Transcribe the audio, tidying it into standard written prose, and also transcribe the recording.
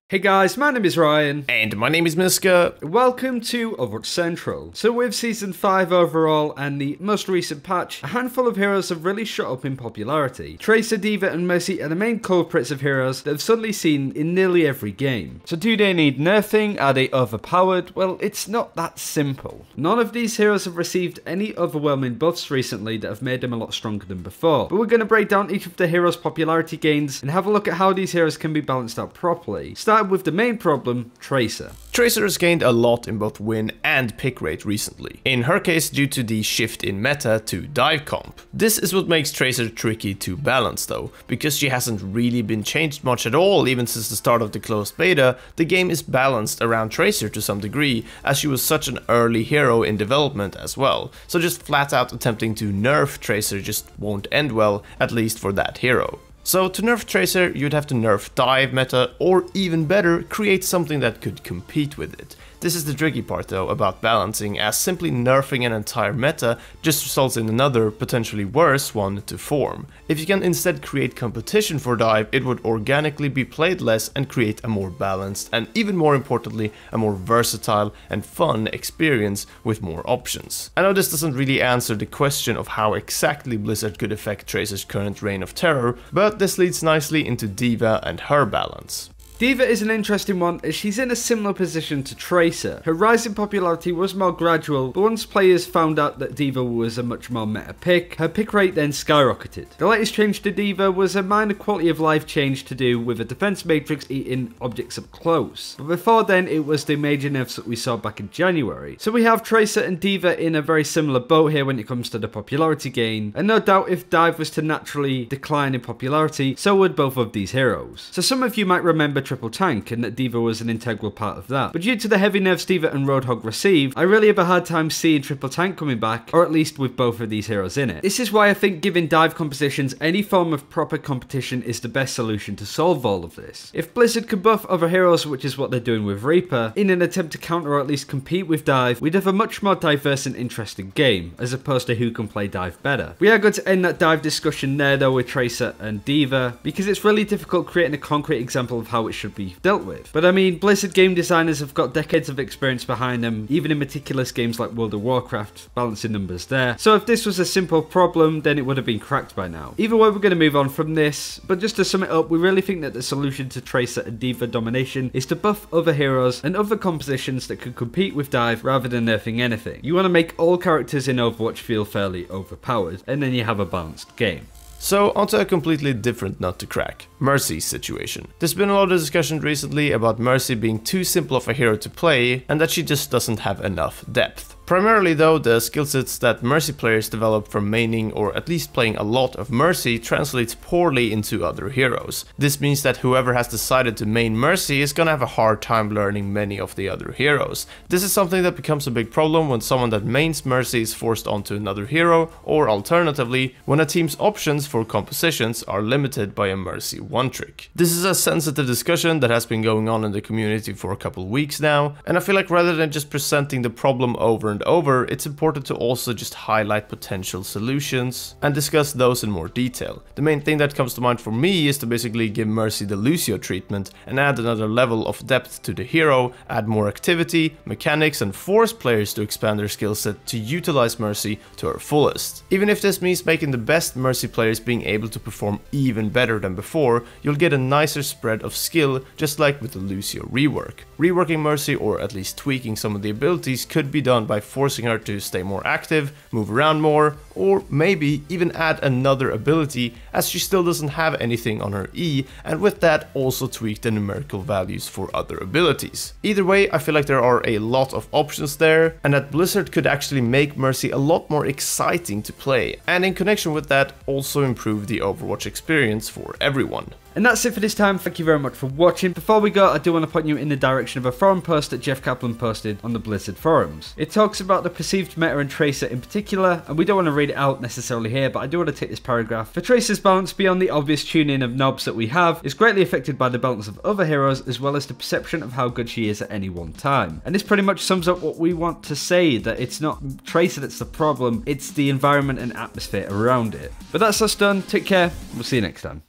Hey guys, my name is Ryan. And my name is Miska. Welcome to Overwatch Central. So with Season 5 overall and the most recent patch, a handful of heroes have really shot up in popularity. Tracer, DVa and Mercy are the main culprits of heroes that have suddenly seen in nearly every game. So do they need nerfing? Are they overpowered? Well, it's not that simple. None of these heroes have received any overwhelming buffs recently that have made them a lot stronger than before. But we're going to break down each of the heroes' popularity gains and have a look at how these heroes can be balanced out properly. Starting with the main problem, Tracer. Tracer has gained a lot in both win and pick rate recently. In her case, due to the shift in meta to dive comp. This is what makes Tracer tricky to balance though, because she hasn't really been changed much at all even since the start of the closed beta. The game is balanced around Tracer to some degree, as she was such an early hero in development as well. So just flat out attempting to nerf Tracer just won't end well, at least for that hero. So to nerf Tracer, you'd have to nerf dive meta, or even better, create something that could compete with it. This is the tricky part though about balancing, as simply nerfing an entire meta just results in another, potentially worse one to form. If you can instead create competition for dive, it would organically be played less and create a more balanced and, even more importantly, a more versatile and fun experience with more options. I know this doesn't really answer the question of how exactly Blizzard could affect Tracer's current reign of terror, but this leads nicely into DVa and her balance. DVa is an interesting one as she's in a similar position to Tracer. Her rise in popularity was more gradual, but once players found out that DVa was a much more meta pick, her pick rate then skyrocketed. The latest change to DVa was a minor quality of life change to do with a defense matrix eating objects up close. But before then it was the major nerfs that we saw back in January. So we have Tracer and DVa in a very similar boat here when it comes to the popularity gain, and no doubt if dive was to naturally decline in popularity, so would both of these heroes. So some of you might remember Triple Tank, and that DVa was an integral part of that. But due to the heavy nerfs DVa and Roadhog received, I really have a hard time seeing Triple Tank coming back, or at least with both of these heroes in it. This is why I think giving dive compositions any form of proper competition is the best solution to solve all of this. If Blizzard could buff other heroes, which is what they're doing with Reaper, in an attempt to counter or at least compete with dive, we'd have a much more diverse and interesting game, as opposed to who can play dive better. We are going to end that dive discussion there though with Tracer and DVa, because it's really difficult creating a concrete example of how it should be dealt with. But I mean, Blizzard game designers have got decades of experience behind them, even in meticulous games like World of Warcraft, balancing numbers there. So if this was a simple problem, then it would have been cracked by now. Either way, we're going to move on from this, but just to sum it up, we really think that the solution to Tracer and DVa domination is to buff other heroes and other compositions that could compete with dive rather than nerfing anything. You want to make all characters in Overwatch feel fairly overpowered, and then you have a balanced game. So onto a completely different nut to crack, Mercy's situation. There's been a lot of discussion recently about Mercy being too simple of a hero to play and that she just doesn't have enough depth. Primarily though, the skillsets that Mercy players develop from maining or at least playing a lot of Mercy translates poorly into other heroes. This means that whoever has decided to main Mercy is gonna have a hard time learning many of the other heroes. This is something that becomes a big problem when someone that mains Mercy is forced onto another hero, or alternatively, when a team's options for compositions are limited by a Mercy one-trick. This is a sensitive discussion that has been going on in the community for a couple weeks now, and I feel like rather than just presenting the problem over and over, it's important to also just highlight potential solutions and discuss those in more detail. The main thing that comes to mind for me is to basically give Mercy the Lucio treatment and add another level of depth to the hero, add more activity, mechanics, and force players to expand their skill set to utilize Mercy to her fullest. Even if this means making the best Mercy players being able to perform even better than before, you'll get a nicer spread of skill, just like with the Lucio rework. Reworking Mercy, or at least tweaking some of the abilities, could be done by forcing her to stay more active, move around more, or maybe even add another ability, as she still doesn't have anything on her E, and with that also tweak the numerical values for other abilities. Either way, I feel like there are a lot of options there, and that Blizzard could actually make Mercy a lot more exciting to play, and in connection with that also improve the Overwatch experience for everyone. And that's it for this time. Thank you very much for watching. Before we go, I do want to point you in the direction of a forum post that Jeff Kaplan posted on the Blizzard forums. It talks about the perceived meta and Tracer in particular, and we don't want to read it out necessarily here, but I do want to take this paragraph. For Tracer's balance, beyond the obvious tune-in of knobs that we have, is greatly affected by the balance of other heroes, as well as the perception of how good she is at any one time. And this pretty much sums up what we want to say, that it's not Tracer that's the problem, it's the environment and atmosphere around it. But that's us done. Take care. We'll see you next time.